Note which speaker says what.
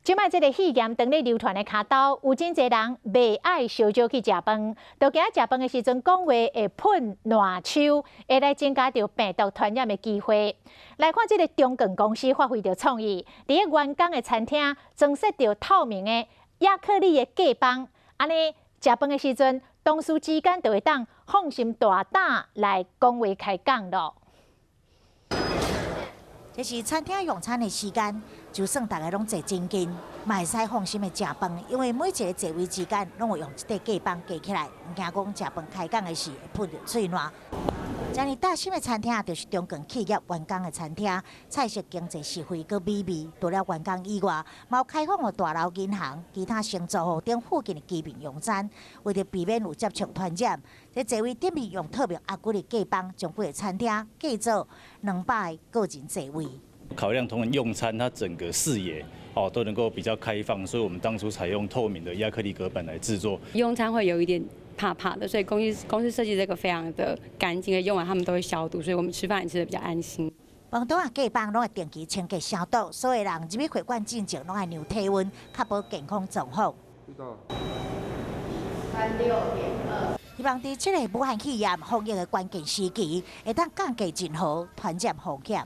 Speaker 1: 即摆即个戏言当咧流传的骹兜，有真侪人袂爱烧酒去食饭，就惊食饭的时阵讲话会喷烂手，会来增加着病毒传染的机会。来看即个中广公司发挥着创意，伫咧员工的餐厅装设着透明的亚克力的隔板，安尼食饭的时阵，同事之间就会当放心大胆来讲话开讲咯。
Speaker 2: 这是餐厅用餐的时间，就算大家拢坐真近，嘛会使放心的食饭，因为每一个座位之间拢会用一块隔板隔起来，唔惊讲食饭开讲的时会喷着嘴烂。这样大心的餐厅就是中共企业员工的餐厅，菜色经济实惠，佮美味。除了员工以外，嘛有开放的大楼银行、其他承租户等附近的居民用餐。为了避免有接触传染，在座位顶面用特别压骨的隔板，将规个餐厅改造200个人座位。
Speaker 3: 考量同仁用餐，它整个视野都能够比较开放，所以我们当初采用透明的亚克力隔板来制作。
Speaker 4: 用餐会有一点怕怕的，所以公司设计这个非常的干净，用完他们都会消毒，所以我们吃饭也吃得比较安心。
Speaker 2: 饭桌啊、隔板拢会定期清洁消毒，所有人入去会馆进前拢爱量体温，确保健康状况。36.2。希望在这个武汉肺炎防疫的关键时期，会当降低任何传染风险。